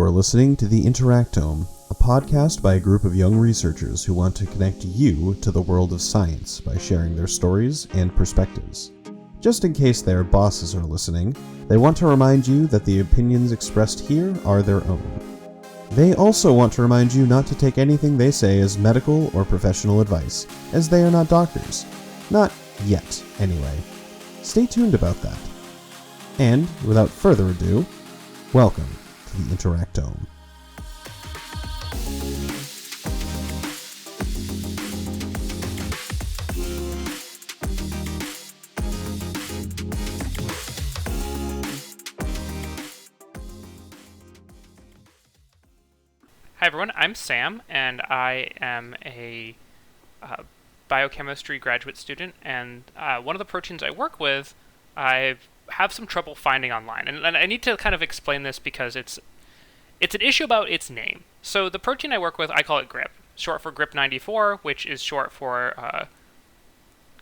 You're listening to The Interactome, a podcast by a group of young researchers who want to connect you to the world of science by sharing their stories and perspectives. Just in case their bosses are listening, they want to remind you that the opinions expressed here are their own. They also want to remind you not to take anything they say as medical or professional advice, as they are not doctors. Not yet, anyway. Stay tuned about that. And, without further ado, welcome to the Interactome. Hi everyone, I'm Sam, and I am a biochemistry graduate student, and one of the proteins I work with, I have some trouble finding online, and I need to kind of explain this because it's an issue about its name. So the protein I work with, I call it GRIP, short for GRIP94, which is short for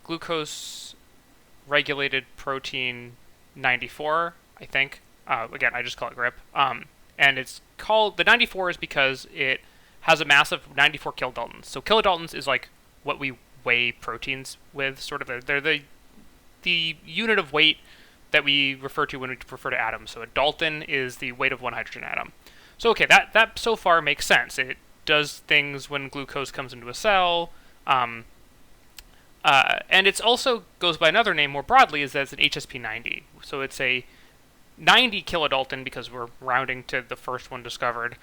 glucose regulated protein 94, I think. Again, I just call it GRIP. And it's called, the 94 is because it has a mass of 94 kilodaltons. So kilodaltons is like what we weigh proteins with, sort of. They're the unit of weight that we refer to when we refer to atoms. So a dalton is the weight of one hydrogen atom. So okay, that so far makes sense. It does things when glucose comes into a cell. And it also goes by another name more broadly, is that it's an HSP90. So it's a 90 kilodalton, because we're rounding to the first one discovered,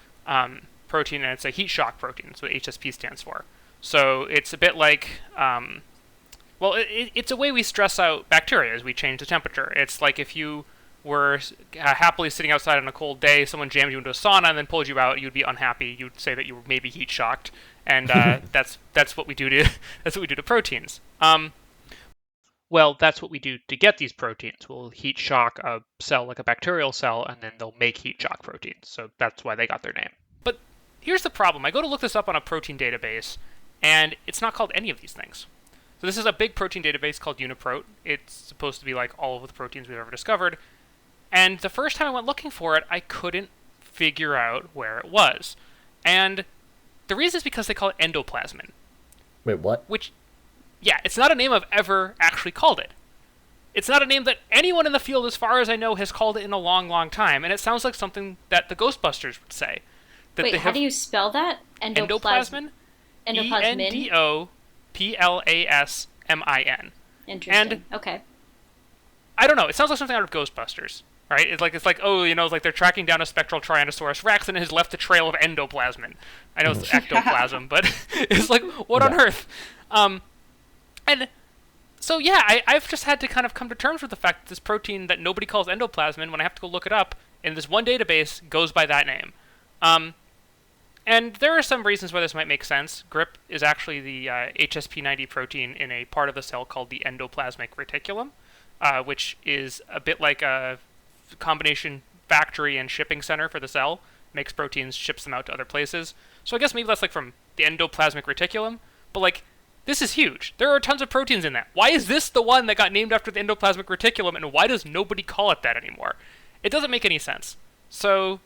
protein, and it's a heat shock protein. That's what HSP stands for. So it's a bit like, it's a way we stress out bacteria as we change the temperature. It's like if you were happily sitting outside on a cold day, someone jammed you into a sauna and then pulled you out, you'd be unhappy. You'd say that you were maybe heat shocked, and that's what we do to proteins. Well, that's what we do to get these proteins. We'll heat shock a cell like a bacterial cell, and then they'll make heat shock proteins. So that's why they got their name. But here's the problem. I go to look this up on a protein database, and it's not called any of these things. So this is a big protein database called Uniprot. It's supposed to be like all of the proteins we've ever discovered. And the first time I went looking for it, I couldn't figure out where it was. And the reason is because they call it endoplasmin. Wait, what? Yeah, it's not a name I've ever actually called it. It's not a name that anyone in the field, as far as I know, has called it in a long, long time. And it sounds like something that the Ghostbusters would say. Wait, how do you spell that? Endoplasmin? Endoplasmin? Endoplasmin. Interesting. Okay. I don't know. It sounds like something out of Ghostbusters, right? It's like like they're tracking down a spectral Tyrannosaurus Rex and it has left a trail of endoplasmin. I know it's ectoplasm, but it's like, what on earth? And so, yeah, I've just had to kind of come to terms with the fact that this protein that nobody calls endoplasmin, when I have to go look it up in this one database, goes by that name. And there are some reasons why this might make sense. GRIP is actually the HSP90 protein in a part of the cell called the endoplasmic reticulum, which is a bit like a combination factory and shipping center for the cell. Makes proteins, ships them out to other places. So I guess maybe that's like from the endoplasmic reticulum, but like, this is huge. There are tons of proteins in that. Why is this the one that got named after the endoplasmic reticulum, and why does nobody call it that anymore? It doesn't make any sense. So,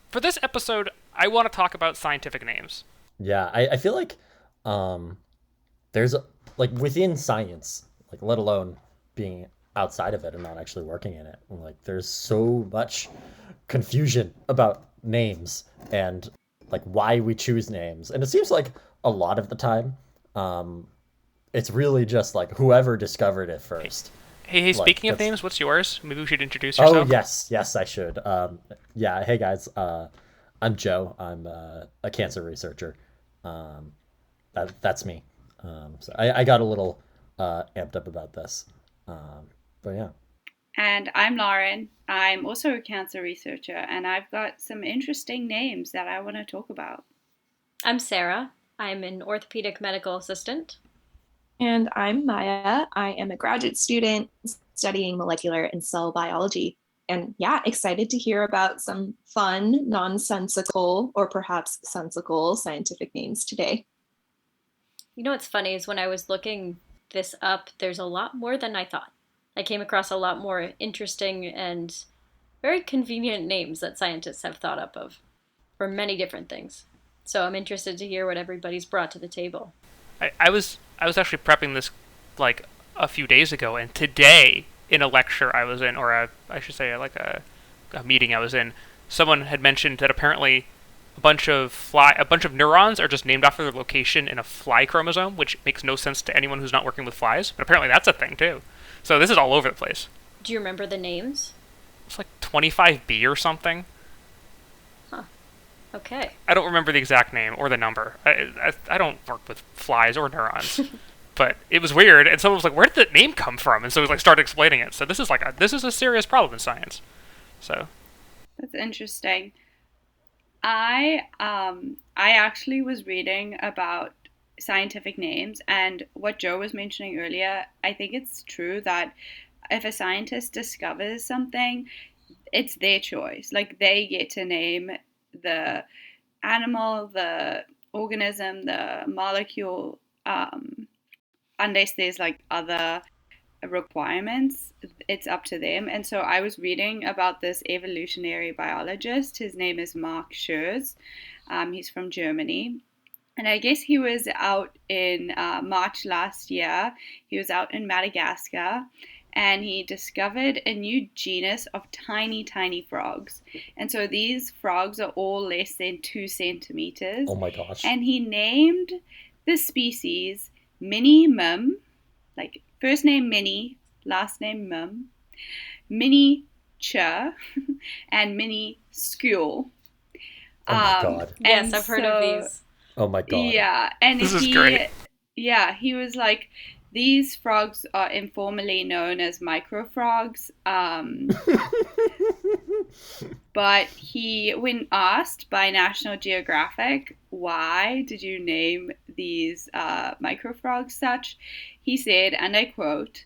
for this episode, I want to talk about scientific names. Yeah, I feel like there's, within science, let alone being outside of it and not actually working in it, there's so much confusion about names and, why we choose names. And it seems like a lot of the time, it's really just whoever discovered it first. Hey, speaking of names, what's yours? Maybe we should introduce yourself. Oh, yes, I should. Yeah, hey guys, I'm Joe. I'm a cancer researcher. That's me. So I got a little amped up about this. But yeah. And I'm Lauren. I'm also a cancer researcher, and I've got some interesting names that I want to talk about. I'm Sarah. I'm an orthopedic medical assistant. And I'm Maya. I am a graduate student studying molecular and cell biology. And yeah, excited to hear about some fun, nonsensical, or perhaps sensical scientific names today. You know what's funny is when I was looking this up, there's a lot more than I thought. I came across a lot more interesting and very convenient names that scientists have thought up of for many different things. So I'm interested to hear what everybody's brought to the table. I was actually prepping this like a few days ago, and today in a lecture I was in, or I should say like a meeting I was in, someone had mentioned that apparently a bunch of neurons are just named after their location in a fly chromosome, which makes no sense to anyone who's not working with flies. But apparently that's a thing too. So this is all over the place. Do you remember the names? It's like 25B or something. Huh. Okay. I don't remember the exact name or the number. I don't work with flies or neurons. But it was weird, and someone was like, "Where did the name come from?" And so we started explaining it. So this is a serious problem in science. So That's interesting. I actually was reading about scientific names, and what Joe was mentioning earlier, I think it's true that if a scientist discovers something, it's their choice. Like, they get to name the animal, the organism, the molecule, unless there's like other requirements, it's up to them. And so I was reading about this evolutionary biologist. His name is Mark Schurz. He's from Germany. And I guess he was out in March last year. He was out in Madagascar, and he discovered a new genus of tiny, tiny frogs. And so these frogs are all less than 2 centimeters. Oh my gosh. And he named the species Mini Mum, like first name Minnie, last name Mum, Mini Chur, and Mini Skule. Oh my god. Yes, I've heard of these. Oh my god. Yeah, and this is great. Yeah, he was like, these frogs are informally known as microfrogs. But when asked by National Geographic, why did you name these microfrogs such, he said, and I quote,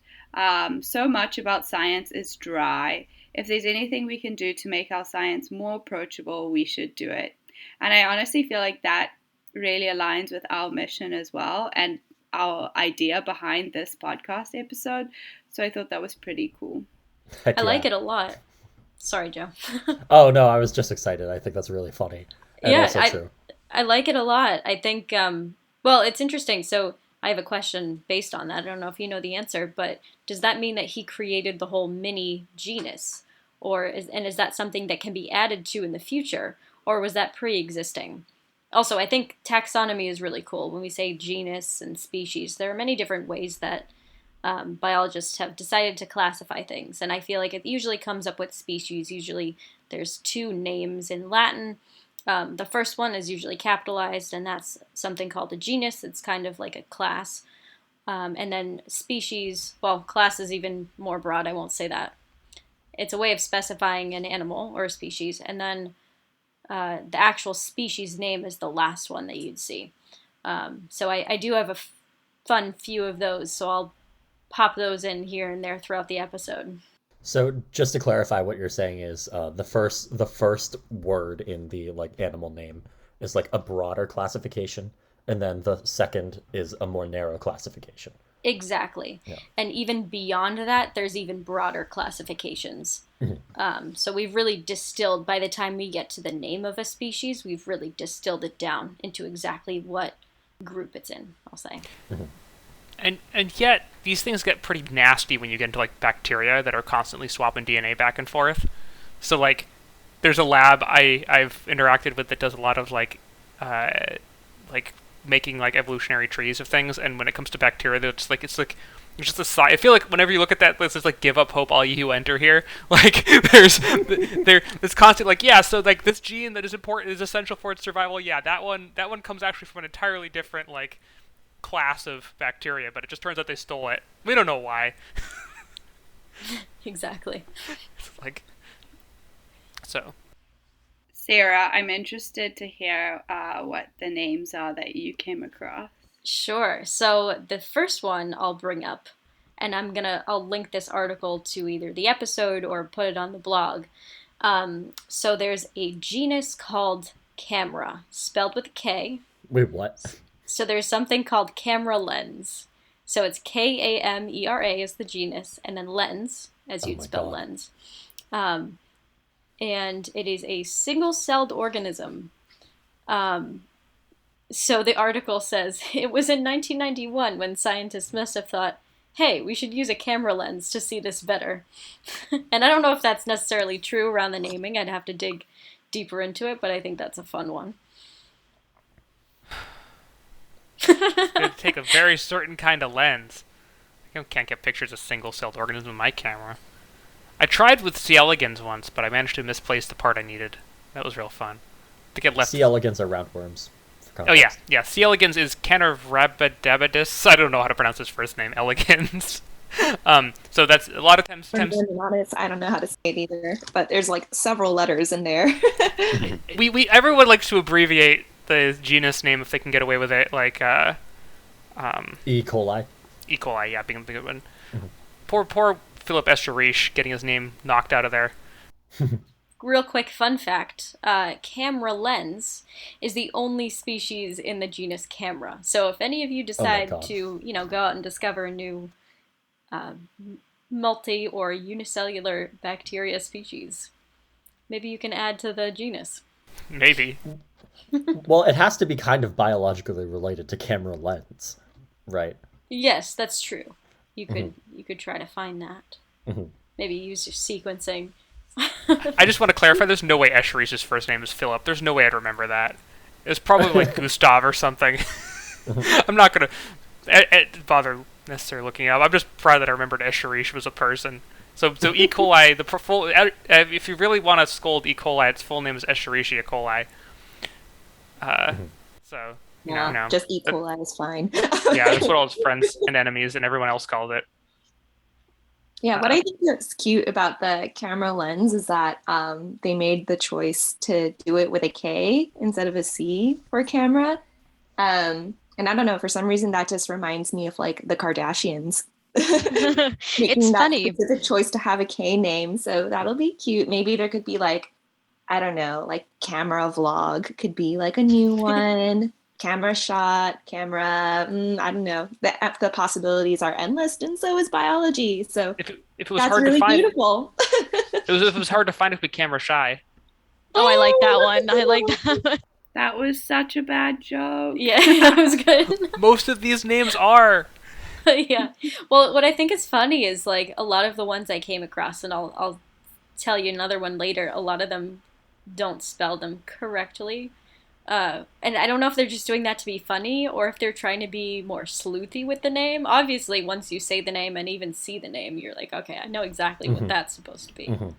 "So much about science is dry. If there's anything we can do to make our science more approachable, we should do it." And I honestly feel like that really aligns with our mission as well, and our idea behind this podcast episode. So I thought that was pretty cool. Heck I yeah. like it a lot. Sorry, Joe. Oh no, I was just excited. I think that's really funny. And also true. I like it a lot. I think, well, it's interesting. So I have a question based on that. I don't know if you know the answer, but does that mean that he created the whole mini genus? Is that something that can be added to in the future? Or was that pre-existing? Also, I think taxonomy is really cool. When we say genus and species, there are many different ways that biologists have decided to classify things. And I feel like it usually comes up with species. Usually there's 2 names in Latin. The first one is usually capitalized, and that's something called a genus. It's kind of like a class. And then species, well, class is even more broad. I won't say that. It's a way of specifying an animal or a species. And then the actual species name is the last one that you'd see. So I do have a fun few of those, so I'll pop those in here and there throughout the episode. So just to clarify, what you're saying is the first word in the like animal name is like a broader classification, and then the second is a more narrow classification. Exactly. Yeah. And even beyond that, there's even broader classifications. Mm-hmm. So we've really distilled, by the time we get to the name of a species, we've really distilled it down into exactly what group it's in, I'll say. Mm-hmm. And yet, these things get pretty nasty when you get into, like, bacteria that are constantly swapping DNA back and forth. So, like, there's a lab I've interacted with that does a lot of, like making, like, evolutionary trees of things, and when it comes to bacteria, it's just a sigh. I feel like whenever you look at that list, it's like, give up hope, all you who enter here. Like, it's constant, like, yeah, so, like, this gene that is important, is essential for its survival, yeah, that one comes actually from an entirely different, like, class of bacteria, but it just turns out they stole it. We don't know why. Exactly. It's like, so. Sarah, I'm interested to hear what the names are that you came across. Sure. So the first one I'll bring up, and I'll link this article to either the episode or put it on the blog. So there's a genus called Camera, spelled with a K. Wait, what? So there's something called camera lens. So it's Kamera is the genus, and then lens, as you'd spell lens. and it is a single-celled organism. So the article says, it was in 1991 when scientists must have thought, hey, we should use a camera lens to see this better. And I don't know if that's necessarily true around the naming. I'd have to dig deeper into it, but I think that's a fun one. It's going to take a very certain kind of lens. I can't get pictures of single-celled organisms with my camera. I tried with C. elegans once, but I managed to misplace the part I needed. That was real fun. I think it left. C. elegans are roundworms. Oh yeah. C. elegans is Caenorhabditis. I don't know how to pronounce his first name. Elegans. So that's a lot of times. Being honest, I don't know how to say it either, but there's like several letters in there. Everyone likes to abbreviate the genus name if they can get away with it, like E. coli. E. coli, yeah, being the good one. Mm-hmm. Poor Philip Escheriche getting his name knocked out of there. Real quick fun fact, camera lens is the only species in the genus Camera. So if any of you decide to, go out and discover a new multi or unicellular bacteria species, maybe you can add to the genus. Maybe. Well, it has to be kind of biologically related to camera lens, right? Yes, that's true. You could try to find that. Mm-hmm. Maybe use your sequencing. I just want to clarify, there's no way Escheriche's first name is Philip. There's no way I'd remember that. It was probably like Gustav or something. I'm not going to bother necessarily looking up. I'm just proud that I remembered Escheriche was a person. So E. coli, if you really want to scold E. coli, its full name is Escherichia coli. So, you know. Just E. coli is fine. Yeah, that's what all his friends and enemies and everyone else called it. Yeah, what I think that's cute about the camera lens is that they made the choice to do it with a K instead of a C for camera. And I don't know, for some reason that just reminds me of like the Kardashians. It's funny. Specific choice to have a K name, so that'll be cute. Maybe there could be like, I don't know, like camera vlog could be like a new one. Camera shot, I don't know. The possibilities are endless, and so is biology. So if it was that's hard really to find, beautiful. if it was hard to find, it would be camera shy. Oh, I like that one. I like that one. That was such a bad joke. Yeah, that was good. Most of these names are. Yeah. Well, what I think is funny is like a lot of the ones I came across, and I'll tell you another one later. A lot of them don't spell them correctly. And I don't know if they're just doing that to be funny or if they're trying to be more sleuthy with the name. Obviously, once you say the name and even see the name, you're like, okay, I know exactly what that's supposed to be. Mm-hmm.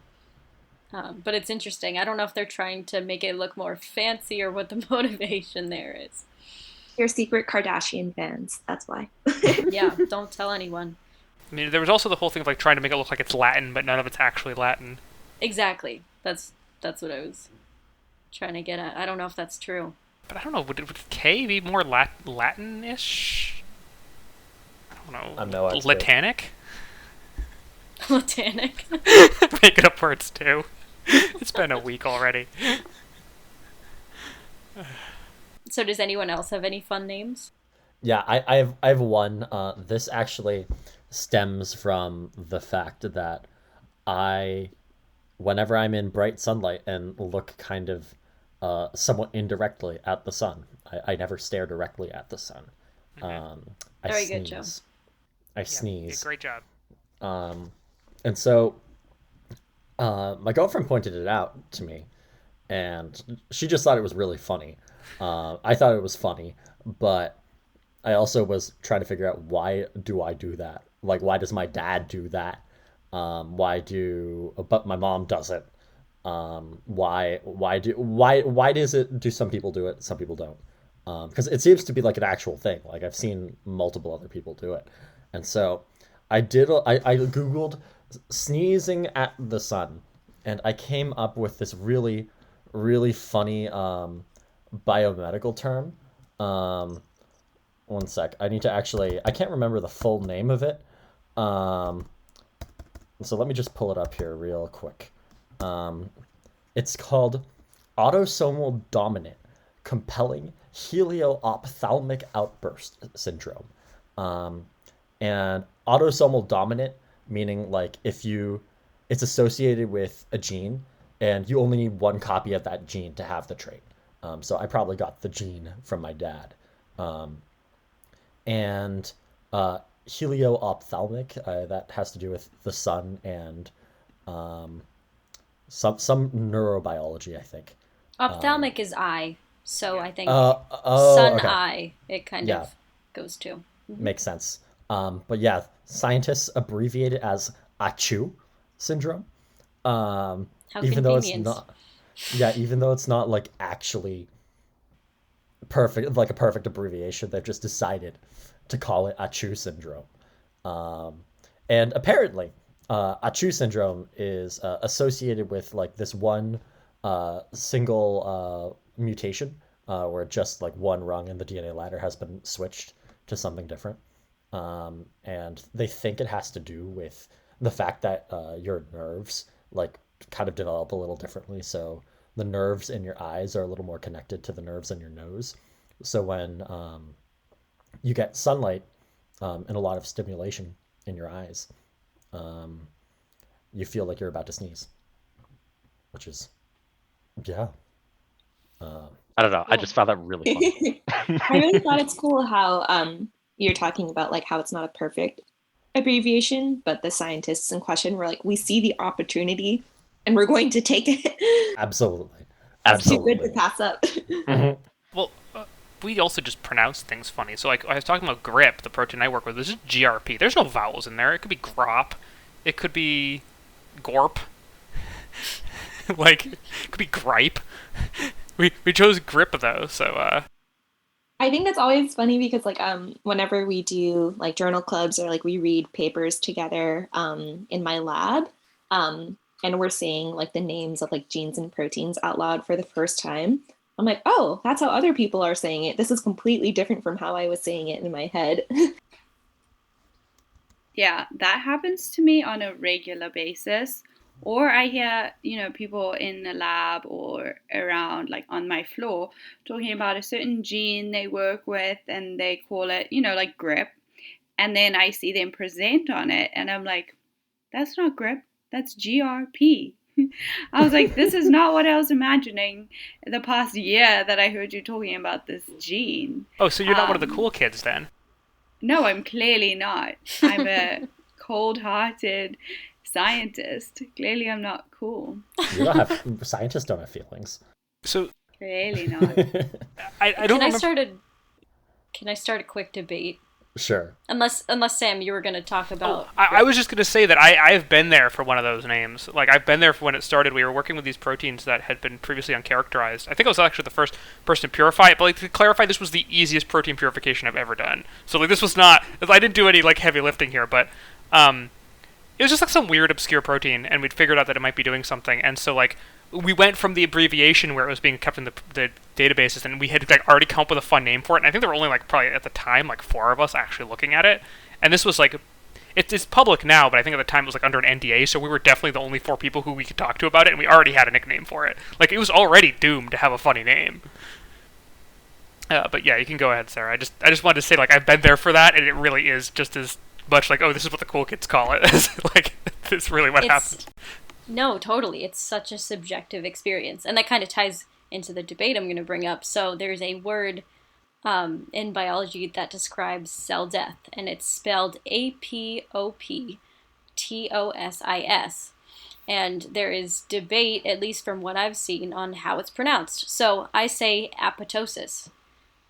But it's interesting. I don't know if they're trying to make it look more fancy or what the motivation there is. You're secret Kardashian fans. That's why. Yeah, don't tell anyone. I mean, there was also the whole thing of like trying to make it look like it's Latin, but none of it's actually Latin. Exactly. That's what I was trying to get at. I don't know if that's true. But I don't know, would K be more Latin-ish? I don't know. I'm no expert. Latanic? Latanic? Making up words too. It's been a week already. So does anyone else have any fun names? Yeah, I have one. This actually stems from the fact that whenever I'm in bright sunlight and look kind of somewhat indirectly at the sun, I never stare directly at the sun. I Very sneeze. good, Joe. I sneeze. Great job. And so my girlfriend pointed it out to me, and she just thought it was really funny. I thought it was funny, but I also was trying to figure out, why do I do that? Like, why does my dad do that? But my mom does it. Why do some people do it, some people don't? Because it seems to be like an actual thing. Like, I've seen multiple other people do it. And so I Googled sneezing at the sun, and I came up with this really, really funny biomedical term. One sec. I can't remember the full name of it. So let me just pull it up here real quick. It's called autosomal dominant compelling helio-ophthalmic outburst syndrome. And autosomal dominant meaning like it's associated with a gene, and you only need one copy of that gene to have the trait. So I probably got the gene from my dad. And helio-ophthalmic, that has to do with the sun and some neurobiology, I think. Ophthalmic is eye, so I think oh, sun okay. eye it kind Yeah. of goes to. Makes sense. But yeah, scientists abbreviate it as Achoo Syndrome. How Even though it's convenient. not, yeah, even though it's not like actually perfect, like a perfect abbreviation, they've just decided to call it Achoo Syndrome. And apparently, Achoo Syndrome is associated with like this one single mutation where just like one rung in the DNA ladder has been switched to something different. And they think it has to do with the fact that your nerves like kind of develop a little differently. So the nerves in your eyes are a little more connected to the nerves in your nose. So when you get sunlight and a lot of stimulation in your eyes, you feel like you're about to sneeze, which is, yeah. I don't know. I just found that really funny. I really thought it's cool how you're talking about like how it's not a perfect abbreviation, but the scientists in question were like, we see the opportunity and we're going to take it. Absolutely. It's too good Absolutely. to pass up. Well, we also just pronounce things funny. So, like, I was talking about grip, the protein I work with. This is GRP. There's no vowels in there. It could be grop. It could be gorp. Like, it could be gripe. We chose grip, though, so, I think that's always funny because like whenever we do like journal clubs or like we read papers together in my lab and we're saying like the names of like genes and proteins out loud for the first time, I'm like, oh, that's how other people are saying it. This is completely different from how I was saying it in my head. Yeah, that happens to me on a regular basis. Or I hear, people in the lab or around, like on my floor, talking about a certain gene they work with and they call it, like grip. And then I see them present on it and I'm like, that's not grip, that's GRP. I was like, this is not what I was imagining the past year that I heard you talking about this gene. Oh, so you're not one of the cool kids, then? No, I'm clearly not. I'm a cold-hearted scientist. Clearly, I'm not cool. Scientists don't have feelings. So, Clearly not. I don't remember... Can I start a quick debate? Sure. Unless Sam, you were going to talk about... I was just going to say that I've been there for one of those names. Like, I've been there for when it started. We were working with these proteins that had been previously uncharacterized. I think I was actually the first person to purify it, but like, to clarify, this was the easiest protein purification I've ever done. So, like, this was not... I didn't do any, like, heavy lifting here, but... it was just, like, some weird, obscure protein, and we'd figured out that it might be doing something, and so, like... We went from the abbreviation where it was being kept in the databases, and we had like already come up with a fun name for it. And I think there were only like probably at the time like 4 of us actually looking at it. And this was like, it's public now, but I think at the time it was like under an NDA, so we were definitely the only 4 people who we could talk to about it, and we already had a nickname for it. Like it was already doomed to have a funny name. But yeah, you can go ahead, Sarah. I just wanted to say like I've been there for that, and it really is just as much like, oh, this is what the cool kids call it. Like it's really what happens. No, totally. It's such a subjective experience. And that kind of ties into the debate I'm going to bring up. So there's a word in biology that describes cell death, and it's spelled Apoptosis. And there is debate, at least from what I've seen, on how it's pronounced. So I say apoptosis.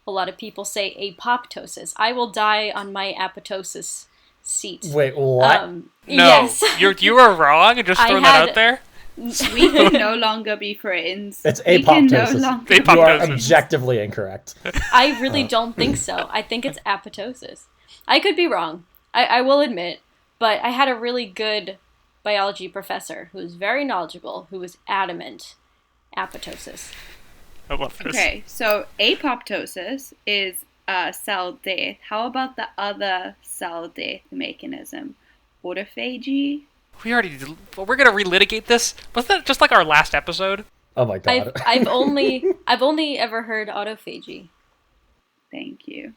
A lot of people say apoptosis. I will die on my apoptosis seat. Wait, what? No, yes. you were wrong. Just throwing that out there. We can no longer be friends. It's We can no apoptosis. longer- You are Apoptosis. objectively incorrect. I really don't think so. I think it's apoptosis. I could be wrong. I will admit. But I had a really good biology professor who was very knowledgeable, who was adamant. Apoptosis. I love this. Okay, so apoptosis is cell death. How about the other cell death mechanism? Autophagy? We're gonna relitigate this. Wasn't that just like our last episode? Oh my god. I've only ever heard autophagy. Thank you.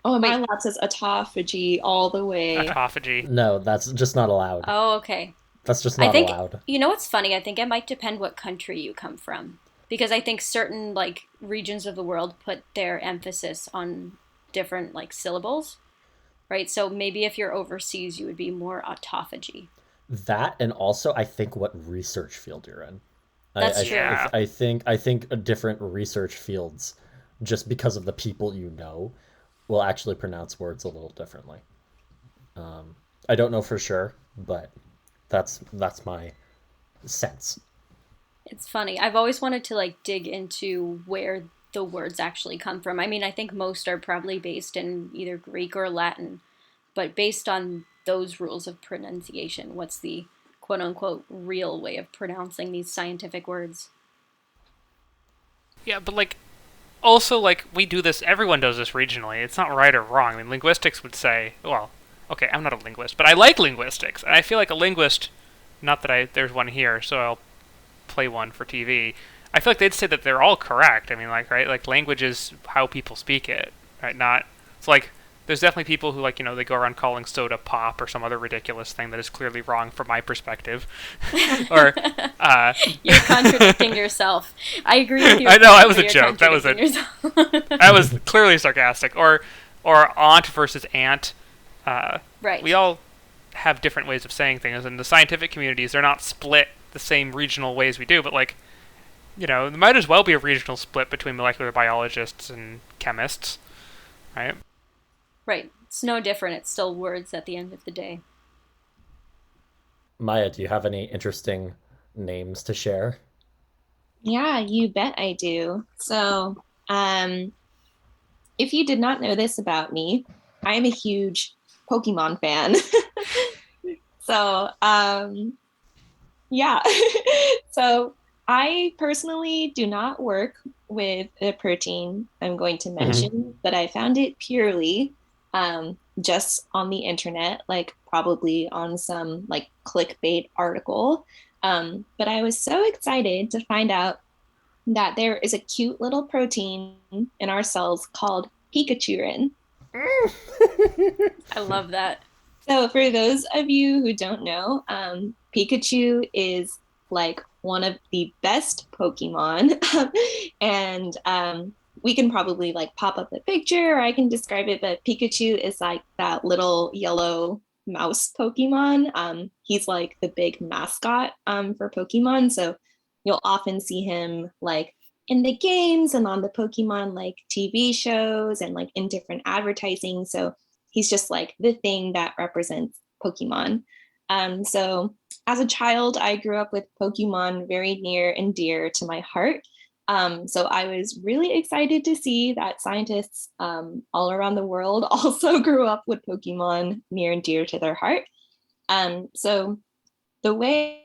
Oh, my lab says autophagy all the way. Autophagy. No, that's just not allowed. Oh, okay. That's just I not think, allowed. you know what's funny? I think it might depend what country you come from. Because I think certain like regions of the world put their emphasis on different like syllables, right? So maybe if you're overseas, you would be more autophagy. That, and also I think what research field you're in. That's true. Yeah. I think a different research fields, just because of the people you know, will actually pronounce words a little differently. I don't know for sure, but that's my sense. It's funny. I've always wanted to like dig into where the words actually come from. I mean, I think most are probably based in either Greek or Latin, but based on those rules of pronunciation, what's the quote unquote real way of pronouncing these scientific words? Yeah, but like also like we do this. Everyone does this regionally. It's not right or wrong. I mean, linguistics would say, well, okay, I'm not a linguist, but I like linguistics, and I feel like a linguist. Not that there's one here, so I'll play one for TV. I feel like they'd say that they're all correct. I mean, like, right, like language is how people speak it, right? Not it's like there's definitely people who like they go around calling soda pop or some other ridiculous thing that is clearly wrong from my perspective, or You're contradicting yourself. I agree with you. I know that was a You're joke. That was contradicting that was clearly sarcastic. Or aunt versus aunt. Right. We all have different ways of saying things, and the scientific communities they're not split the same regional ways we do, but like there might as well be a regional split between molecular biologists and chemists, right? Right. It's no different. It's still words at the end of the day. Maya, do you have any interesting names to share? Yeah, you bet I do. So, if you did not know this about me, I am a huge Pokemon fan. So, yeah. So, I personally do not work with the protein I'm going to mention, but I found it purely just on the internet, like probably on some like clickbait article. But I was so excited to find out that there is a cute little protein in our cells called Pikachurin. I love that. So, for those of you who don't know, Pikachu is like one of the best Pokemon, and we can probably like pop up a picture, or I can describe it. But Pikachu is like that little yellow mouse Pokemon. He's like the big mascot for Pokemon, so you'll often see him like in the games and on the Pokemon like TV shows and like in different advertising. So he's just like the thing that represents Pokemon. So as a child, I grew up with Pokemon very near and dear to my heart. So I was really excited to see that scientists all around the world also grew up with Pokemon near and dear to their heart. So the way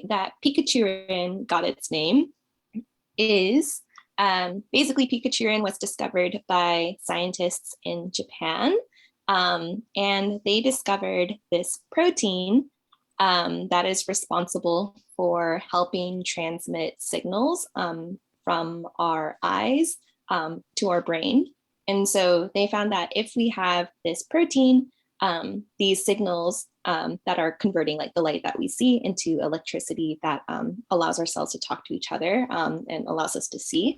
that Pikachurin got its name is basically Pikachurin was discovered by scientists in Japan. And they discovered this protein that is responsible for helping transmit signals from our eyes to our brain. And so they found that if we have this protein, these signals that are converting like the light that we see into electricity that allows our cells to talk to each other and allows us to see.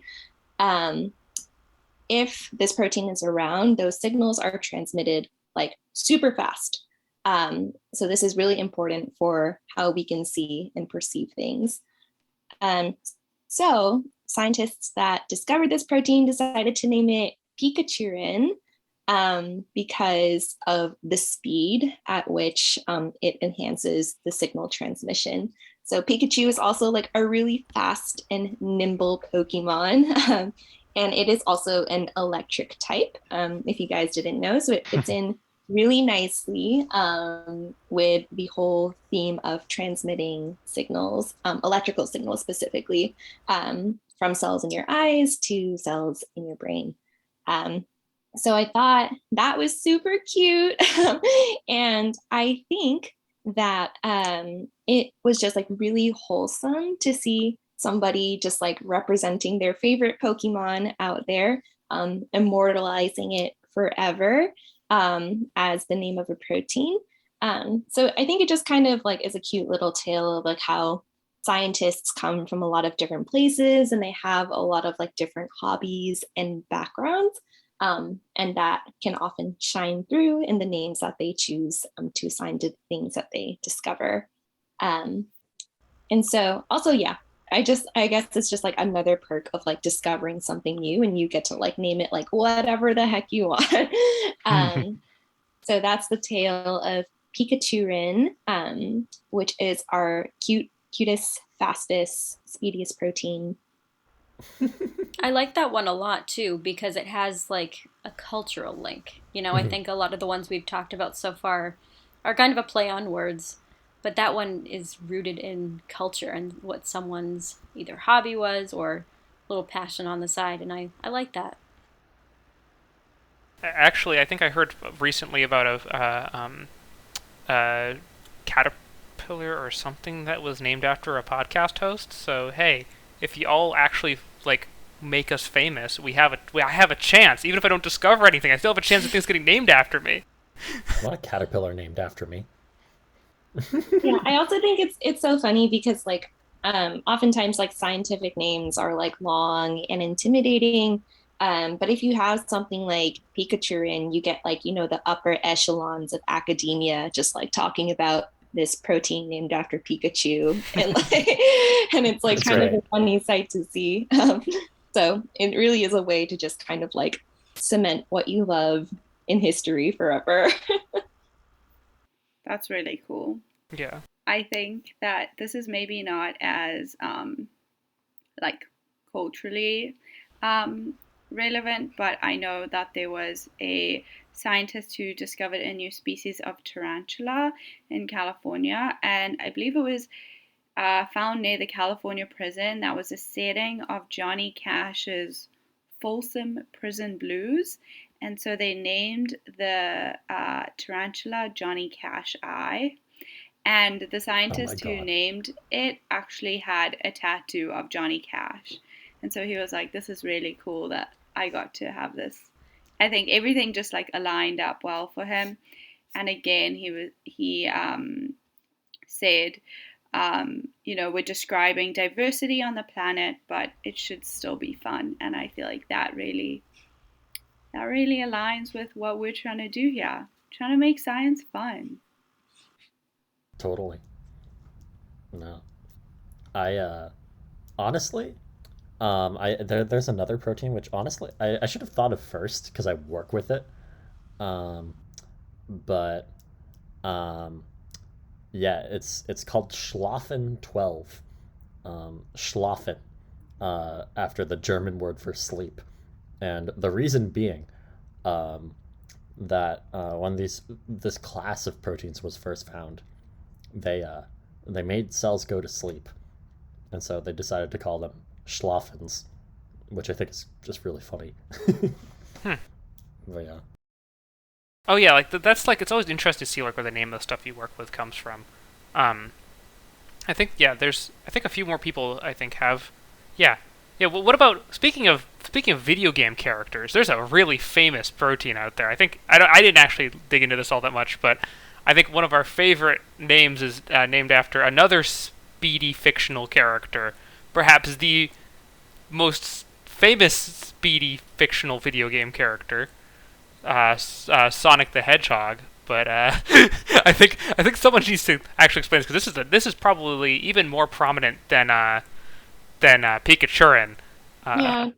If this protein is around, those signals are transmitted like super fast. So this is really important for how we can see and perceive things. So scientists that discovered this protein decided to name it Pikachurin because of the speed at which it enhances the signal transmission. So Pikachu is also like a really fast and nimble Pokemon. And it is also an electric type, if you guys didn't know. So it fits in really nicely with the whole theme of transmitting signals, electrical signals specifically, from cells in your eyes to cells in your brain. So I thought that was super cute. And I think that it was just like really wholesome to see somebody just like representing their favorite Pokemon out there, immortalizing it forever as the name of a protein. So I think it just kind of like is a cute little tale of like how scientists come from a lot of different places and they have a lot of like different hobbies and backgrounds. And that can often shine through in the names that they choose to assign to things that they discover. Um, and so also, yeah, I guess it's just like another perk of like discovering something new and you get to like name it like whatever the heck you want. So that's the tale of Pikachurin, which is our cutest, fastest, speediest protein. I like that one a lot too because it has like a cultural link. You know, I think a lot of the ones we've talked about so far are kind of a play on words, but that one is rooted in culture and what someone's either hobby was or little passion on the side, and I like that. Actually, I think I heard recently about a caterpillar or something that was named after a podcast host. So hey, if you all actually like make us famous, I have a chance. Even if I don't discover anything, I still have a chance of things getting named after me. I want a caterpillar named after me. Yeah, I also think it's so funny because like oftentimes like scientific names are like long and intimidating. But if you have something like Pikachu, you get like, you know, the upper echelons of academia just like talking about this protein named after Pikachu, and like, and it's like That's kind right. of a funny sight to see. So it really is a way to just kind of like cement what you love in history forever. That's really cool. Yeah. I think that this is maybe not as like culturally um, relevant, but I know that there was a scientist who discovered a new species of tarantula in California, and I believe it was found near the California prison. That was a setting of Johnny Cash's Folsom Prison Blues. And so they named the tarantula Johnny Cash Eye. And the Oh my scientist who god. named it actually had a tattoo of Johnny Cash. And so he was like, this is really cool that I got to have this. I think everything just like aligned up well for him. And again, he said, you know, we're describing diversity on the planet, but it should still be fun. And I feel like that really aligns with what we're trying to do here. Trying to make science fun. Totally. No. I honestly, there's another protein which honestly I should have thought of first because I work with it. Um, but um, yeah, it's called Schlafen 12. Schlafen, after the German word for sleep, and the reason being, um, that when this class of proteins was first found, they uh, they made cells go to sleep, and so they decided to call them Schlafens, which I think is just really funny. Hmm. But yeah. Oh yeah, like that's like it's always interesting to see like where the name of the stuff you work with comes from. Um, I think I think a few more people I think have, yeah, yeah. Well, what about speaking of video game characters? There's a really famous protein out there. I didn't actually dig into this all that much, but I think one of our favorite names is named after another speedy fictional character, perhaps the most famous speedy fictional video game character, Sonic the Hedgehog. But I think someone needs to actually explain this because this is probably even more prominent than Pikachurin. Yeah,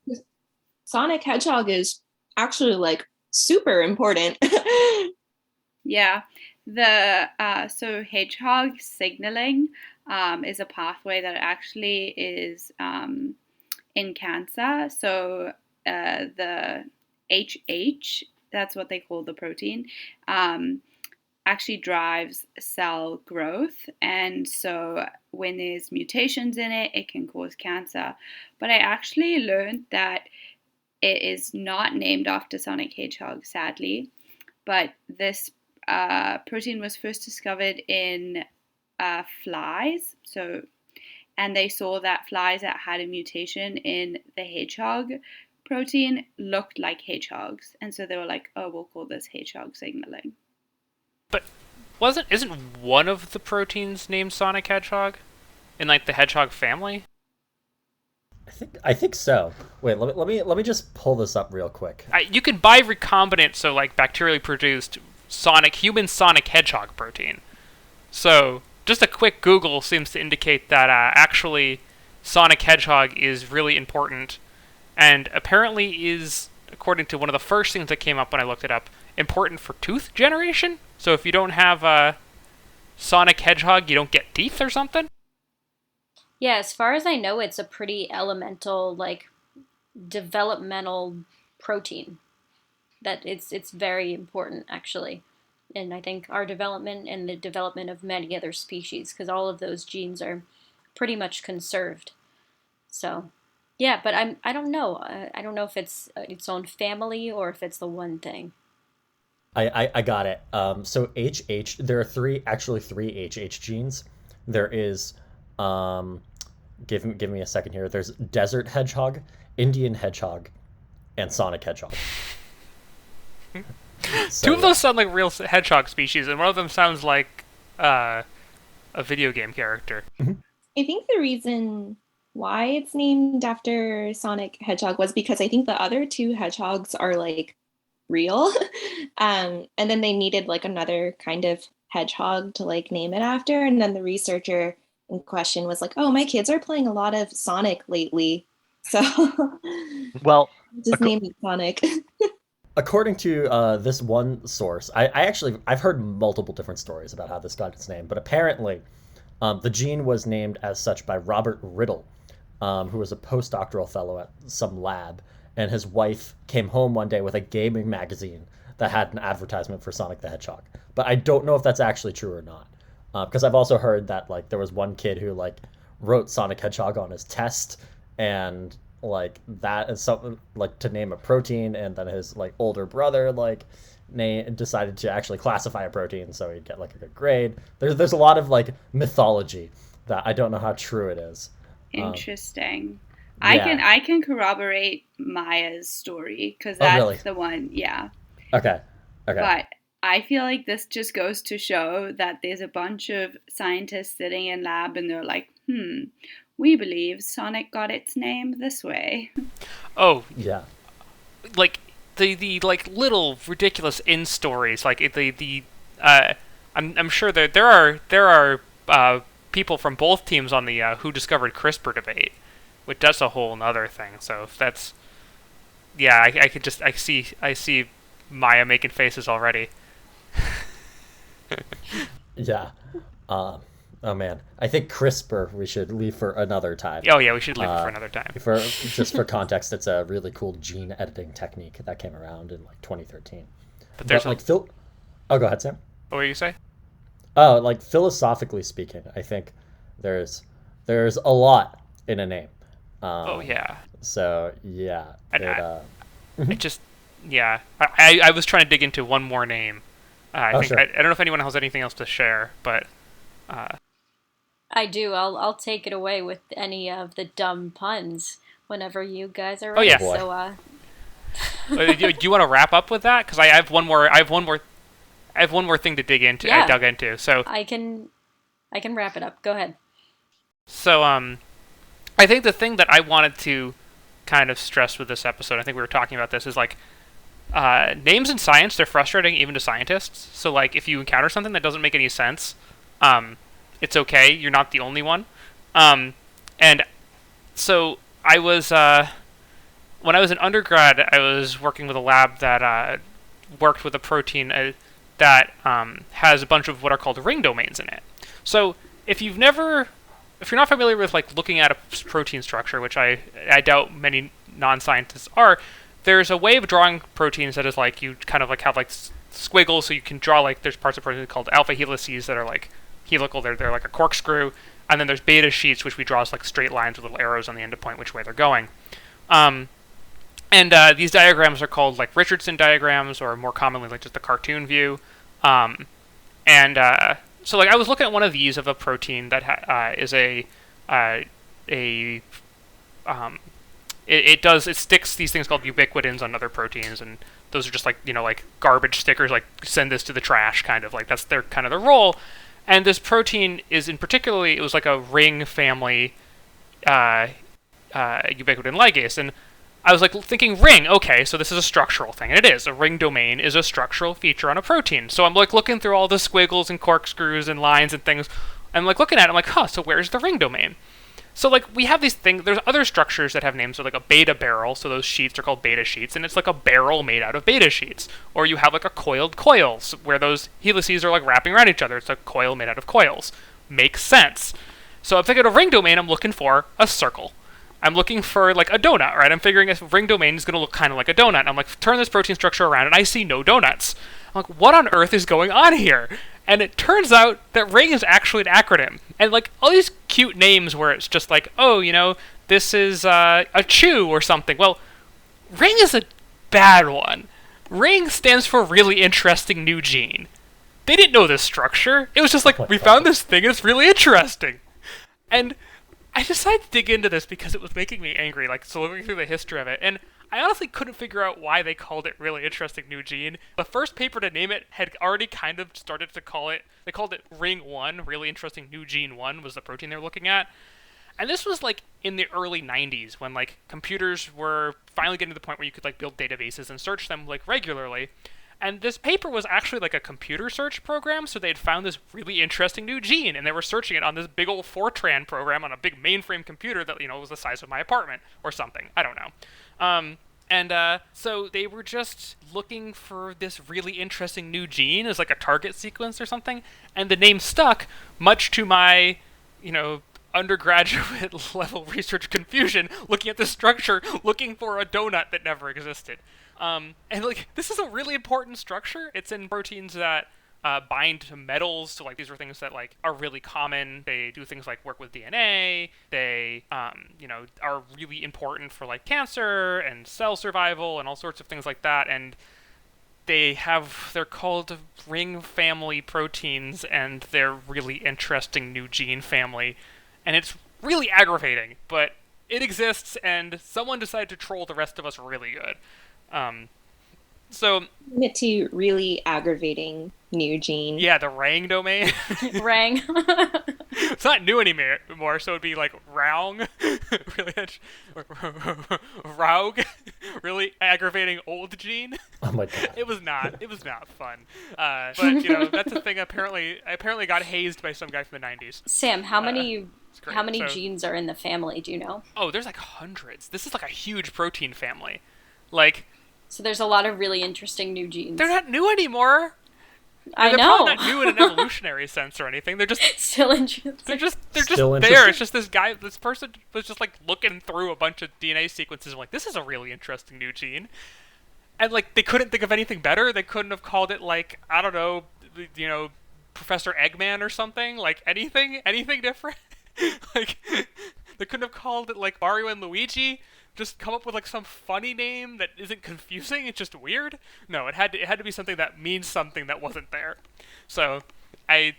Sonic Hedgehog is actually like super important. Yeah, so hedgehog signaling is a pathway that actually is in cancer. So the HH, that's what they call the protein, actually drives cell growth. And so when there's mutations in it, it can cause cancer. But I actually learned that it is not named after Sonic Hedgehog, sadly. But this protein was first discovered in flies. And they saw that flies that had a mutation in the hedgehog protein looked like hedgehogs. And so they were like, oh, we'll call this hedgehog signaling. But isn't one of the proteins named Sonic Hedgehog in like the hedgehog family? I think so. Wait, let me just pull this up real quick. You can buy recombinant, so like bacterially produced human Sonic Hedgehog protein. So just a quick Google seems to indicate that actually Sonic Hedgehog is really important, and apparently is, according to one of the first things that came up when I looked it up, important for tooth generation. So if you don't have Sonic Hedgehog, you don't get teeth or something? Yeah, as far as I know, it's a pretty elemental, like, developmental protein. That it's very important, actually. And I think our development and the development of many other species, because all of those genes are pretty much conserved. So, yeah, but I don't know. I don't know if it's its own family or if it's the one thing. I got it. So HH, there are actually three HH genes. There is, give me a second here. There's desert hedgehog, Indian hedgehog, and Sonic hedgehog. So, two of those sound like real hedgehog species, and one of them sounds like a video game character. I think the reason why it's named after Sonic Hedgehog was because I think the other two hedgehogs are like real. And then they needed like another kind of hedgehog to like name it after. And then the researcher in question was like, oh, my kids are playing a lot of Sonic lately. So Well, just name it Sonic. according to this one source, I've heard multiple different stories about how this got its name, but apparently the gene was named as such by Robert Riddle, who was a postdoctoral fellow at some lab, and his wife came home one day with a gaming magazine that had an advertisement for Sonic the Hedgehog. But I don't know if that's actually true or not, because I've also heard that like there was one kid who like wrote Sonic Hedgehog on his test, and like that is something like to name a protein, and then his like older brother like decided to actually classify a protein so he'd get like a good grade. There's a lot of like mythology that I don't know how true it is. Interesting. Yeah. I can corroborate Maya's story because that's really? the one. Yeah. Okay. But I feel like this just goes to show that there's a bunch of scientists sitting in lab and they're like, we believe Sonic got its name this way. Oh, Yeah. like the like little ridiculous in stories, like I'm sure there are people from both teams on the who discovered CRISPR debate, which that's a whole other thing. So if that's I see Maya making faces already. Yeah. Oh man, I think CRISPR we should leave for another time. Oh yeah, we should leave it for another time. For context, it's a really cool gene editing technique that came around in like 2013. But there's like Phil. Oh, go ahead, Sam. What were you say? Oh, like philosophically speaking, I think there's a lot in a name. Oh yeah. So yeah. I was trying to dig into one more name. Sure. I don't know if anyone has anything else to share, but. I do. I'll take it away with any of the dumb puns whenever you guys are Oh, ready. yeah. Boy. Do you want to wrap up with that? Because I have one more thing to dig into. Yeah. I dug into. So I can wrap it up. Go ahead. So I think the thing that I wanted to kind of stress with this episode, I think we were talking about this, is like names in science, they're frustrating even to scientists. So like if you encounter something that doesn't make any sense, it's okay. You're not the only one. And so I was when I was an undergrad, I was working with a lab that worked with a protein that has a bunch of what are called ring domains in it. So if you're not familiar with like looking at a protein structure, which I doubt many non-scientists are, there's a way of drawing proteins that is like you kind of like have like squiggles, so you can draw like there's parts of protein called alpha helices that are like helical. They're like a corkscrew, and then there's beta sheets, which we draw as like straight lines with little arrows on the end to point which way they're going. And these diagrams are called like Richardson diagrams, or more commonly like just the cartoon view. So like I was looking at one of these of a protein that is a it sticks these things called ubiquitins on other proteins, and those are just like, like garbage stickers, like send this to the trash, kind of like that's their kind of their role. And this protein is it was like a ring family ubiquitin ligase, and I was like thinking ring, okay, so this is a structural thing, and it is. A ring domain is a structural feature on a protein. So I'm like looking through all the squiggles and corkscrews and lines and things. I'm like looking at it, I'm like, so where's the ring domain? So like we have these things, there's other structures that have names, so like a beta barrel, so those sheets are called beta sheets, and it's like a barrel made out of beta sheets. Or you have like a coiled coils, where those helices are like wrapping around each other. It's a coil made out of coils. Makes sense. So I'm thinking of ring domain, I'm looking for a circle. I'm looking for like a donut, right? I'm figuring a ring domain is going to look kind of like a donut. I'm like, turn this protein structure around, and I see no donuts. I'm like, what on earth is going on here? And it turns out that ring is actually an acronym. And like all these cute names where it's just like, this is Achoo or something. Well, ring is a bad one. Ring stands for really interesting new gene. They didn't know this structure. It was just like, we found this thing and it's really interesting. And I decided to dig into this because it was making me angry, like, so looking through the history of it, and I honestly couldn't figure out why they called it really interesting new gene. The first paper to name it had already kind of started to call it, they called it Ring 1, really interesting new gene 1 was the protein they were looking at. And this was, like, in the early 90s, when, like, computers were finally getting to the point where you could, like, build databases and search them, like, regularly. And this paper was actually like a computer search program, so they'd found this really interesting new gene, and they were searching it on this big old Fortran program on a big mainframe computer that, was the size of my apartment or something. I don't know. So they were just looking for this really interesting new gene as like a target sequence or something, and the name stuck, much to my, undergraduate level research confusion, looking at this structure, looking for a donut that never existed. And like, this is a really important structure. It's in proteins that bind to metals. So like, these are things that like are really common. They do things like work with DNA. They, are really important for like cancer and cell survival and all sorts of things like that. And they're called ring family proteins, and they're really interesting new gene family. And it's really aggravating, but it exists, and someone decided to troll the rest of us really good. So it to really aggravating new gene. Yeah, the Rang domain. Rang. It's not new anymore, so it'd be like Raung, really, Raug, really aggravating old gene. Oh my god. It was not fun. But that's a thing. I apparently got hazed by some guy from the 90s. Sam, how many genes are in the family? Do you know? Oh, there's like hundreds. This is like a huge protein family, like. So there's a lot of really interesting new genes. They're not new anymore. I know. They're probably not new in an evolutionary sense or anything. They're just still interesting. They're just there. It's just this person was just like looking through a bunch of DNA sequences and like, this is a really interesting new gene. And like, they couldn't think of anything better. They couldn't have called it like, I don't know, Professor Eggman or something. Like anything different. Like, they couldn't have called it like Mario and Luigi. Just come up with like some funny name that isn't confusing. It's just weird. No, it had to be something that means something that wasn't there. So, I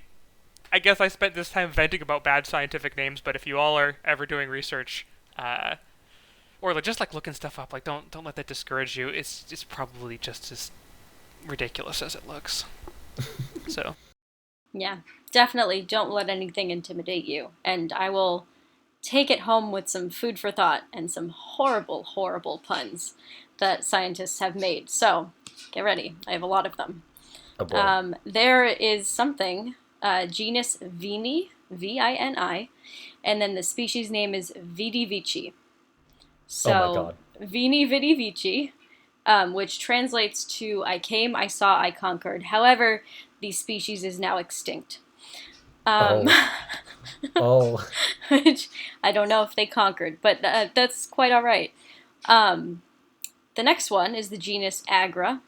guess I spent this time venting about bad scientific names. But if you all are ever doing research, or just like looking stuff up, like don't let that discourage you. It's probably just as ridiculous as it looks. So. Yeah, definitely don't let anything intimidate you, and I will take it home with some food for thought and some horrible, horrible puns that scientists have made. So, get ready. I have a lot of them. Oh boy. There is something, genus Vini, V-I-N-I, and then the species name is Vidivici. So, oh my god. Vini Vidivici, which translates to I came, I saw, I conquered. However, the species is now extinct. Oh. Which I don't know if they conquered, but that's quite all right. The next one is the genus Agra.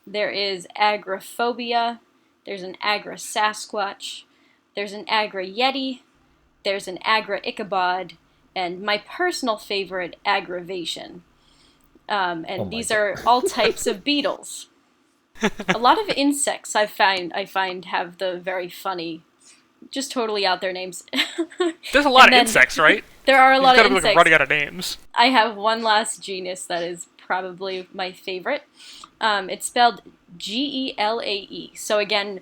There is Agrophobia. There's an Agra Sasquatch. There's an Agra Yeti. There's an Agra Ichabod. And my personal favorite, Aggravation. These are all types of beetles. A lot of insects I find have the very funny, just totally out there names. There's a lot of insects, right? There are a lot He's of gotta be insects. like running out of names. I have one last genus that is probably my favorite. It's spelled Gelae. So again,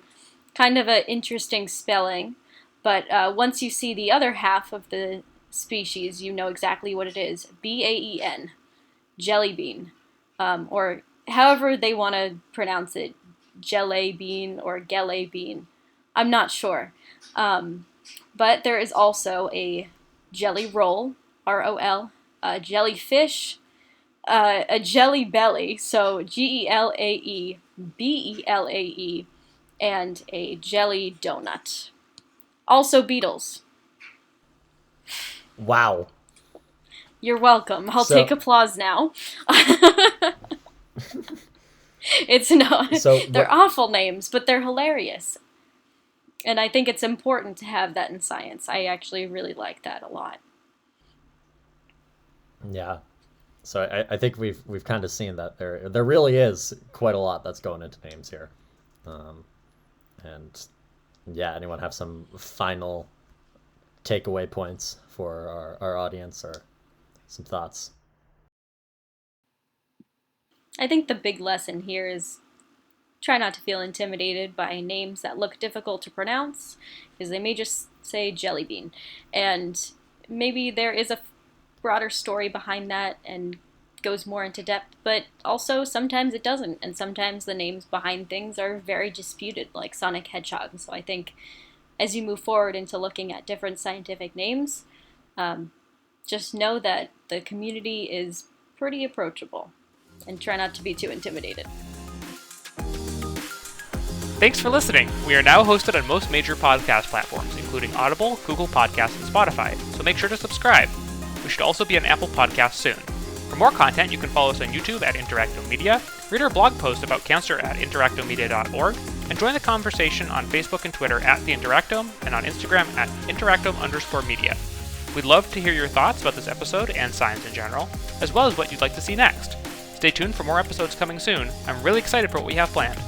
kind of an interesting spelling, but once you see the other half of the species, you know exactly what it is. Baen, jelly bean, or however they want to pronounce it, jelly bean or gele bean. I'm not sure. But there is also a jelly roll, ROL, a jellyfish, a jelly belly, so Gelae, Belae, and a jelly donut. Also beetles. Wow. You're welcome. I'll So- take applause now. It's not. So They're what- awful names, but they're hilarious. And I think it's important to have that in science. I actually really like that a lot. Yeah. So I think we've kind of seen that there really is quite a lot that's going into names here. And yeah, anyone have some final takeaway points for our audience or some thoughts? I think the big lesson here is try not to feel intimidated by names that look difficult to pronounce, because they may just say jelly bean. And maybe there is a broader story behind that and goes more into depth, but also sometimes it doesn't, and sometimes the names behind things are very disputed, like Sonic Hedgehog. So I think as you move forward into looking at different scientific names, just know that the community is pretty approachable, and try not to be too intimidated. Thanks for listening. We are now hosted on most major podcast platforms, including Audible, Google Podcasts, and Spotify, so make sure to subscribe. We should also be on Apple Podcasts soon. For more content, you can follow us on YouTube at Interacto Media, read our blog post about cancer at interactomedia.org, and join the conversation on Facebook and Twitter at The Interactome, and on Instagram at interactome_media. We'd love to hear your thoughts about this episode and science in general, as well as what you'd like to see next. Stay tuned for more episodes coming soon. I'm really excited for what we have planned.